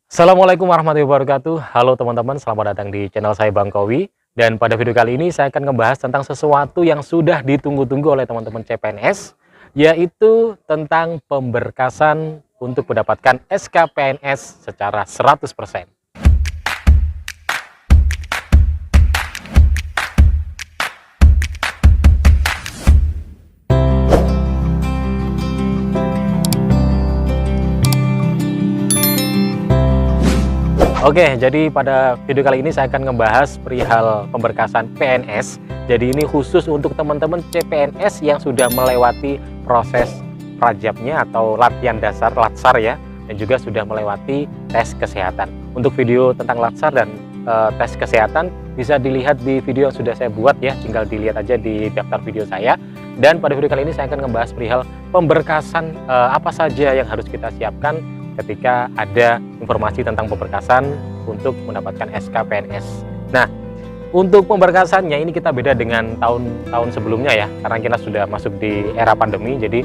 Assalamualaikum warahmatullahi wabarakatuh. Halo teman-teman, selamat datang di channel saya Bang Kowi. Dan pada video kali ini saya akan ngebahas tentang sesuatu yang sudah ditunggu-tunggu oleh teman-teman CPNS, yaitu tentang pemberkasan untuk mendapatkan SKPNS secara 100%. Oke, jadi pada video kali ini saya akan ngebahas perihal pemberkasan PNS. Jadi ini khusus untuk teman-teman CPNS yang sudah melewati proses prajabnya atau latihan dasar latsar ya, dan juga sudah melewati tes kesehatan. Untuk video tentang latsar dan tes kesehatan bisa dilihat di video yang sudah saya buat ya, tinggal dilihat aja di daftar video saya. Dan pada video kali ini saya akan ngebahas perihal pemberkasan apa saja yang harus kita siapkan ketika ada informasi tentang pemberkasan untuk mendapatkan SKPNS. Nah, untuk pemberkasannya ini kita beda dengan tahun-tahun sebelumnya ya, karena kita sudah masuk di era pandemi, jadi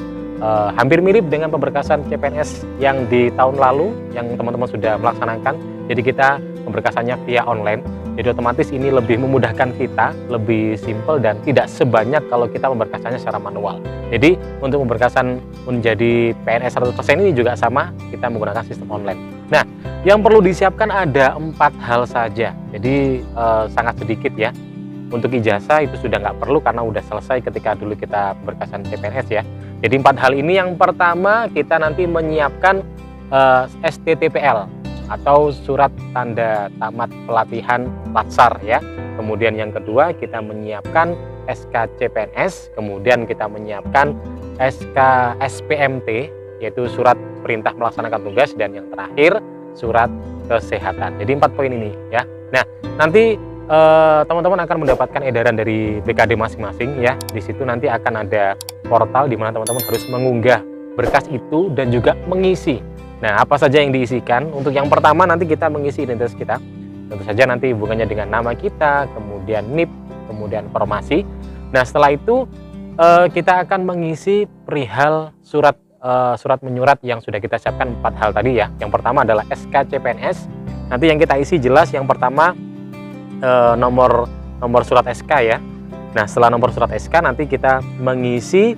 hampir mirip dengan pemberkasan CPNS yang di tahun lalu yang teman-teman sudah melaksanakan. Jadi kita pemberkasannya via online, jadi otomatis ini lebih memudahkan kita, lebih simpel dan tidak sebanyak kalau kita pemberkasannya secara manual. Jadi untuk pemberkasan menjadi PNS 100% ini juga sama, kita menggunakan sistem online. Nah, yang perlu disiapkan ada 4 hal saja, jadi sangat sedikit ya. Untuk ijazah itu sudah nggak perlu karena udah selesai ketika dulu kita pemberkasan CPNS ya. Jadi 4 hal ini, yang pertama kita nanti menyiapkan STTPL atau surat tanda tamat pelatihan latsar ya. Kemudian yang kedua kita menyiapkan SK CPNS, kemudian kita menyiapkan SK SPMT yaitu surat perintah melaksanakan tugas, dan yang terakhir surat kesehatan. Jadi 4 poin ini ya. Nah, nanti teman-teman akan mendapatkan edaran dari BKD masing-masing ya. Di situ nanti akan ada portal di mana teman-teman harus mengunggah berkas itu dan juga mengisi. Nah, apa saja yang diisikan? Untuk yang pertama nanti kita mengisi identitas kita. Tentu saja nanti hubungannya dengan nama kita, kemudian NIP, kemudian formasi. Nah, setelah itu kita akan mengisi perihal surat menyurat yang sudah kita siapkan 4 hal tadi ya. Yang pertama adalah SK CPNS. Nanti yang kita isi jelas yang pertama nomor surat SK ya. Nah, setelah nomor surat SK nanti kita mengisi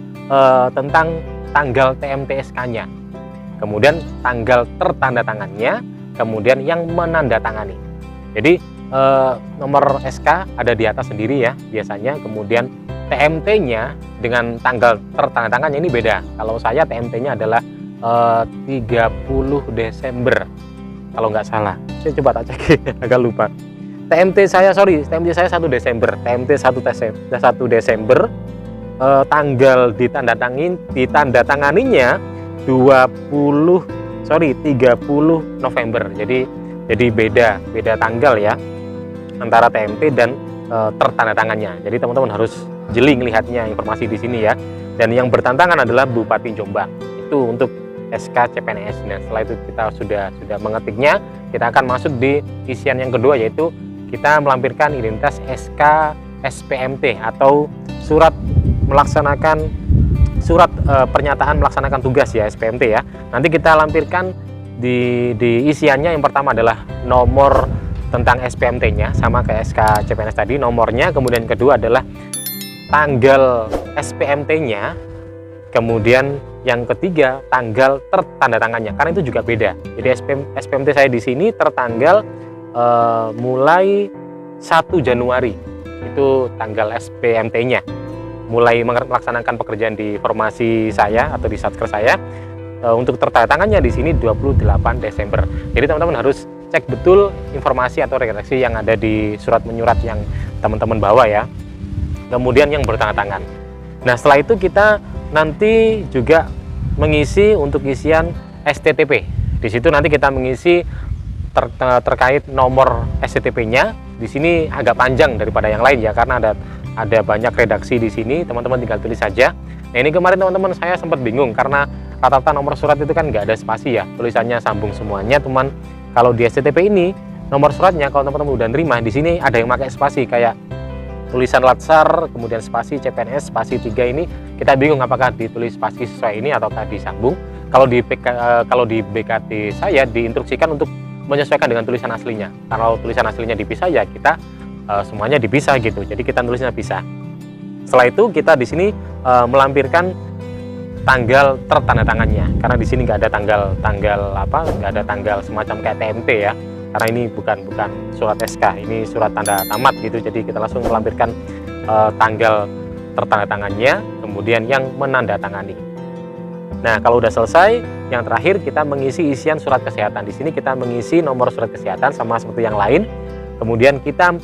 tentang tanggal TMT SK-nya. Kemudian tanggal tertandatangannya, kemudian yang menandatangani. Jadi nomor SK ada di atas sendiri ya biasanya, kemudian TMT-nya dengan tanggal tertandatangannya ini beda. Kalau saya TMT-nya adalah 30 Desember kalau nggak salah. Saya coba tak cek agak lupa. TMT saya 1 Desember, TMT 1 Desember, tanggal ditandatanganinya 30 November. Jadi beda tanggal ya antara TMT dan tertandatangannya. Jadi teman-teman harus jeli lihatnya informasi di sini ya. Dan yang bertantangan adalah Bupati Jombang. Itu untuk SK CPNS. Nah, setelah itu kita sudah mengetiknya, kita akan masuk di isian yang kedua, yaitu kita melampirkan identitas SK SPMT atau surat pernyataan melaksanakan tugas ya, SPMT ya. Nanti kita lampirkan di isiannya, yang pertama adalah nomor tentang SPMT-nya sama kayak SK CPNS tadi nomornya, kemudian kedua adalah tanggal SPMT-nya, kemudian yang ketiga tanggal tertandatangannya, karena itu juga beda. Jadi SPMT saya di sini tertanggal mulai 1 Januari itu tanggal SPMT-nya. Mulai melaksanakan pekerjaan di formasi saya atau di satker saya. Untuk tertandatangannya di sini 28 Desember. Jadi teman-teman harus cek betul informasi atau redaksi yang ada di surat menyurat yang teman-teman bawa ya. Kemudian yang bertanda tangan. Nah, setelah itu kita nanti juga mengisi untuk isian STTP. Di situ nanti kita mengisi terkait nomor STTP-nya. Di sini agak panjang daripada yang lain ya, karena ada banyak redaksi di sini, teman-teman tinggal tulis saja. Nah, ini kemarin teman-teman saya sempat bingung karena rata-rata nomor surat itu kan nggak ada spasi ya, tulisannya sambung semuanya. Teman kalau di STTP ini nomor suratnya kalau teman-teman udah nerima, di sini ada yang pakai spasi kayak tulisan latsar, kemudian spasi CPNS, spasi 3 ini kita bingung apakah ditulis spasi sesuai ini ataukah disambung. Kalau di BKT saya diinstruksikan untuk menyesuaikan dengan tulisan aslinya. Kalau tulisan aslinya dipisah ya kita semuanya dipisah gitu. Jadi kita tulisnya pisah. Setelah itu kita di sini melampirkan tanggal tertandatangannya, karena di sini nggak ada nggak ada tanggal semacam kayak TMT ya, karena ini bukan surat SK, ini surat tanda tamat gitu. Jadi kita langsung melampirkan tanggal tertandatangannya, kemudian yang menandatangani. Nah, kalau udah selesai, yang terakhir kita mengisi isian surat kesehatan. Di sini kita mengisi nomor surat kesehatan sama seperti yang lain, kemudian kita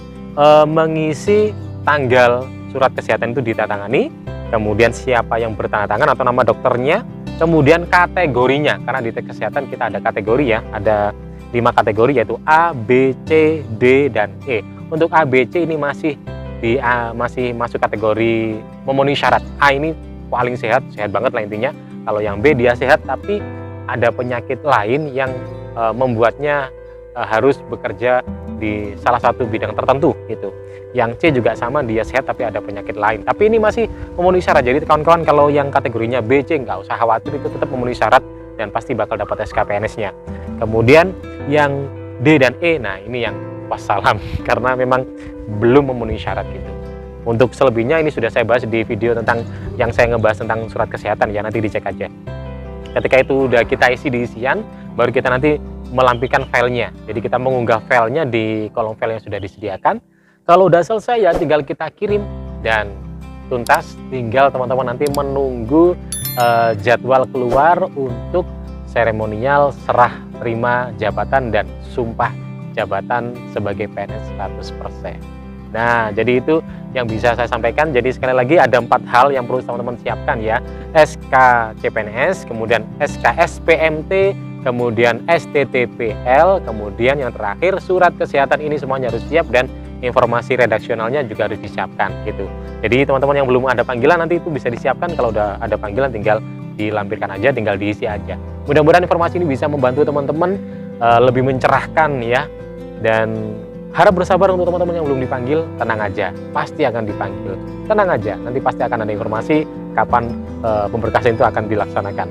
mengisi tanggal surat kesehatan itu ditandatangani, kemudian siapa yang bertanda tangan atau nama dokternya, kemudian kategorinya, karena di tes kesehatan kita ada kategori ya, ada 5 kategori yaitu A, B, C, D, dan E. Untuk A, B, C ini masih masuk kategori memenuhi syarat. A ini paling sehat banget lah intinya. Kalau yang B dia sehat tapi ada penyakit lain yang membuatnya harus bekerja di salah satu bidang tertentu gitu. Yang C juga sama, dia sehat tapi ada penyakit lain, tapi ini masih memenuhi syarat. Jadi kawan-kawan kalau yang kategorinya B, C nggak usah khawatir, itu tetap memenuhi syarat dan pasti bakal dapat SKPNS-nya. Kemudian yang D dan E, nah ini yang wassalam karena memang belum memenuhi syarat gitu. Untuk selebihnya ini sudah saya bahas di video tentang yang saya ngebahas tentang surat kesehatan ya, nanti dicek aja. Ketika itu udah kita isi di isian, baru kita nanti melampirkan filenya. Jadi kita mengunggah filenya di kolom file yang sudah disediakan. Kalau udah selesai ya tinggal kita kirim dan tuntas, tinggal teman-teman nanti menunggu jadwal keluar untuk seremonial serah terima jabatan dan sumpah jabatan sebagai PNS 100%. Nah, jadi itu yang bisa saya sampaikan. Jadi sekali lagi ada 4 hal yang perlu teman-teman siapkan ya. SK CPNS, kemudian SK SPMT, kemudian STTPL, kemudian yang terakhir surat kesehatan. Ini semuanya harus siap dan informasi redaksionalnya juga harus disiapkan gitu. Jadi teman-teman yang belum ada panggilan nanti itu bisa disiapkan, kalau udah ada panggilan tinggal dilampirkan aja, tinggal diisi aja. Mudah-mudahan informasi ini bisa membantu teman-teman lebih mencerahkan ya, dan harap bersabar untuk teman-teman yang belum dipanggil. Tenang aja, pasti akan dipanggil. Tenang aja, nanti pasti akan ada informasi kapan pemberkasan itu akan dilaksanakan.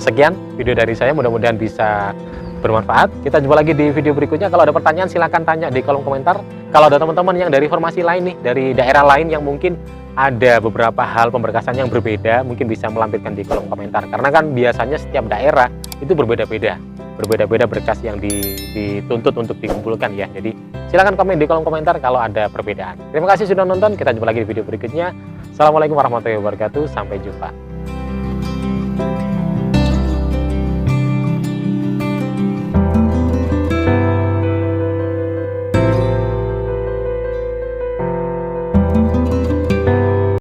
Sekian video dari saya, mudah-mudahan bisa bermanfaat. Kita jumpa lagi di video berikutnya. Kalau ada pertanyaan silahkan tanya di kolom komentar. Kalau ada teman-teman yang dari formasi lain nih, dari daerah lain yang mungkin ada beberapa hal pemberkasan yang berbeda, mungkin bisa melampirkan di kolom komentar. Karena kan biasanya setiap daerah itu berbeda-beda berkas yang dituntut untuk dikumpulkan ya. Jadi silahkan komen di kolom komentar kalau ada perbedaan. Terima kasih sudah nonton. Kita jumpa lagi di video berikutnya. Assalamualaikum warahmatullahi wabarakatuh. Sampai jumpa.